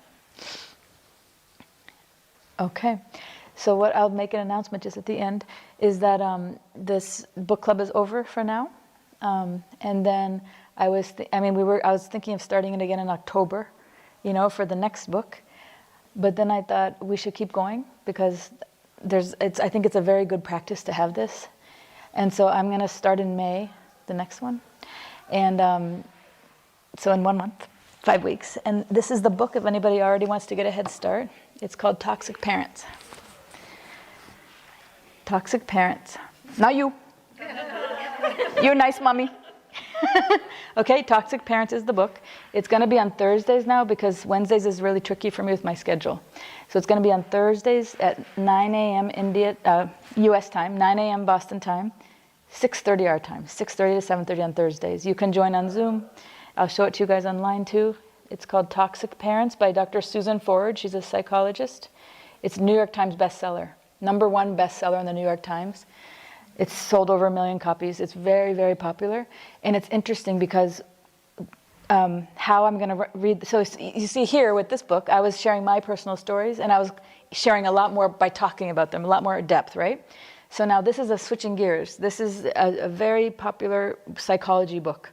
Okay, so what I'll make an announcement just at the end is that this book club is over for now, and then I was thinking of starting it again in October, you know, for the next book, but then I thought we should keep going because I think it's a very good practice to have this, and so I'm going to start in May, the next one, and so in 1 month. 5 weeks. And this is the book if anybody already wants to get a head start. It's called Toxic Parents. Toxic Parents. Not you. You're nice, mommy. Okay, Toxic Parents is the book. It's going to be on Thursdays now because Wednesdays is really tricky for me with my schedule. So it's going to be on Thursdays at 9 a.m. U.S. time, 9 a.m. Boston time, 6:30 our time, 6:30 to 7:30 on Thursdays. You can join on Zoom. I'll show it to you guys online too. It's called Toxic Parents by Dr. Susan Forward. She's a psychologist. It's a New York Times bestseller. #1 bestseller in the New York Times. It's sold over 1 million copies. It's very, very popular. And it's interesting because how I'm going to read. So you see here with this book, I was sharing my personal stories and I was sharing a lot more by talking about them, a lot more depth, right? So now this is a switching gears. This is a very popular psychology book.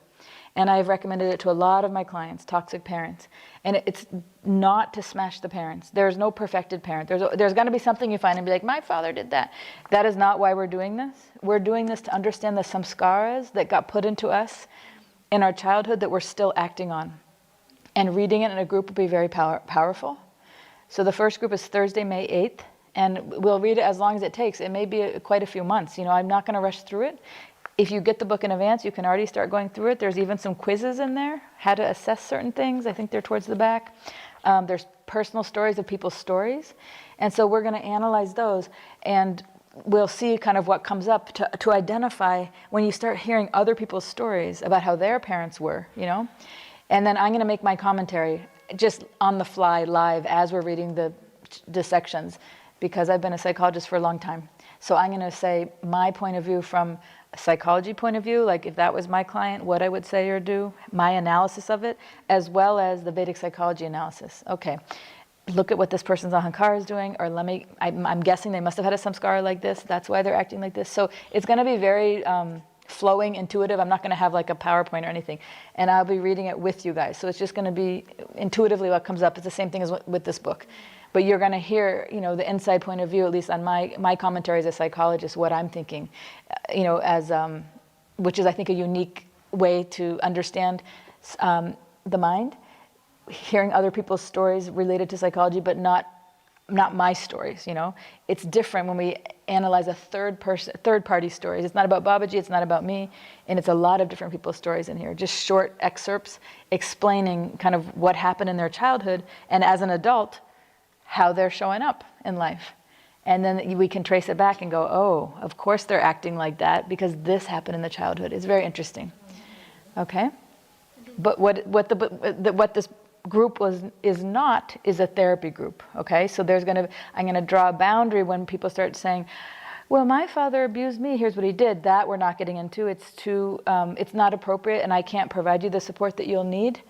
And I've recommended it to a lot of my clients, Toxic Parents. And it's not to smash the parents. There's no perfected parent. There's going to be something you find and be like, my father did that. That is not why we're doing this. We're doing this to understand the samskaras that got put into us in our childhood that we're still acting on. And reading it in a group will be very powerful. So the first group is Thursday, May 8th. And we'll read it as long as it takes. It may be quite a few months. You know, I'm not going to rush through it. If you get the book in advance, you can already start going through it. There's even some quizzes in there, how to assess certain things. I think they're towards the back. There's personal stories of people's stories. And so we're going to analyze those, and we'll see kind of what comes up to identify when you start hearing other people's stories about how their parents were, you know. And then I'm going to make my commentary just on the fly, live, as we're reading the sections, because I've been a psychologist for a long time. So I'm going to say my point of view from a psychology point of view, like if that was my client, what I would say or do, my analysis of it, as well as the Vedic psychology analysis. Okay, look at what this person's ahankara is doing, or I'm guessing they must have had a samskara like this, that's why they're acting like this. So it's going to be very flowing, intuitive. I'm not going to have like a PowerPoint or anything. And I'll be reading it with you guys. So it's just going to be intuitively what comes up. It's the same thing as with this book. But you're going to hear, you know, the inside point of view, at least on my commentary as a psychologist, what I'm thinking, you know, as which is, I think, a unique way to understand the mind, hearing other people's stories related to psychology, but not my stories, you know. It's different when we analyze a third-party stories. It's not about Babaji, it's not about me, and it's a lot of different people's stories in here. Just short excerpts explaining kind of what happened in their childhood, and as an adult, how they're showing up in life. And then we can trace it back and go, oh, of course they're acting like that because this happened in the childhood. It's very interesting. Okay? But what this group is a therapy group. Okay? So I'm going to draw a boundary when people start saying, well, my father abused me, here's what he did. That we're not getting into. It's not appropriate, and I can't provide you the support that you'll need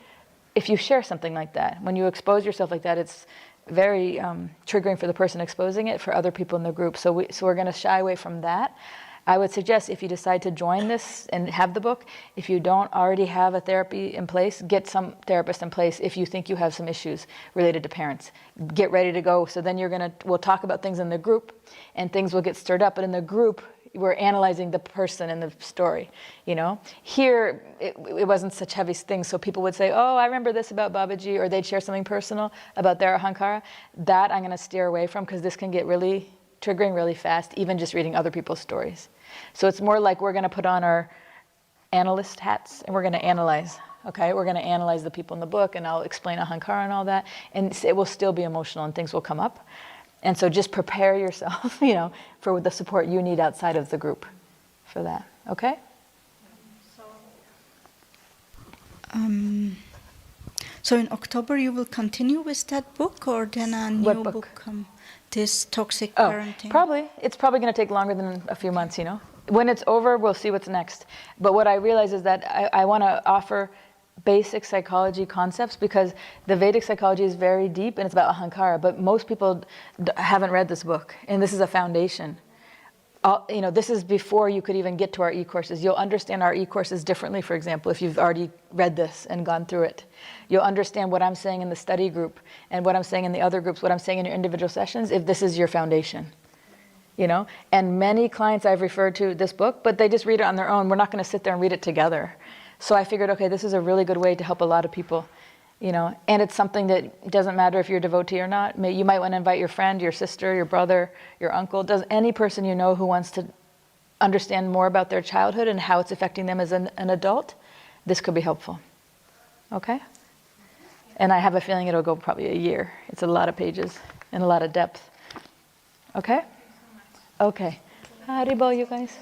if you share something like that. When you expose yourself like that, it's very triggering for the person exposing it, for other people in the group. So we're going to shy away from that. I would suggest if you decide to join this and have the book, if you don't already have a therapy in place, get some therapist in place if you think you have some issues related to parents. Get ready to go. So then we'll talk about things in the group and things will get stirred up. But in the group, we're analyzing the person and the story, you know. Here, it wasn't such heavy things, so people would say, oh, I remember this about Babaji, or they'd share something personal about their ahankara. That I'm going to steer away from because this can get really triggering really fast, even just reading other people's stories. So it's more like we're going to put on our analyst hats and we're going to analyze, okay? We're going to analyze the people in the book, and I'll explain ahankara and all that, and it will still be emotional and things will come up. And so just prepare yourself, you know, for the support you need outside of the group for that, okay? So in October you will continue with that book, or then a new What book? This toxic Oh, parenting? probably. It's probably going to take longer than a few months, you know. When it's over, we'll see what's next. But what I realize is that I want to offer basic psychology concepts because the Vedic psychology is very deep and it's about ahankara, but most people haven't read this book, and this is a foundation. You know, this is before you could even get to our e-courses. You'll understand our e-courses differently, for example, if you've already read this and gone through it. You'll understand what I'm saying in the study group and what I'm saying in the other groups, what I'm saying in your individual sessions, if this is your foundation. You know, and many clients I've referred to this book, but they just read it on their own. We're not going to sit there and read it together. So I figured, okay, this is a really good way to help a lot of people, you know, and it's something that doesn't matter if you're a devotee or not. You might want to invite your friend, your sister, your brother, your uncle, any person you know who wants to understand more about their childhood and how it's affecting them as an adult. This could be helpful. Okay? And I have a feeling it'll go probably a year. It's a lot of pages and a lot of depth. Okay? Okay. Haribol, you guys.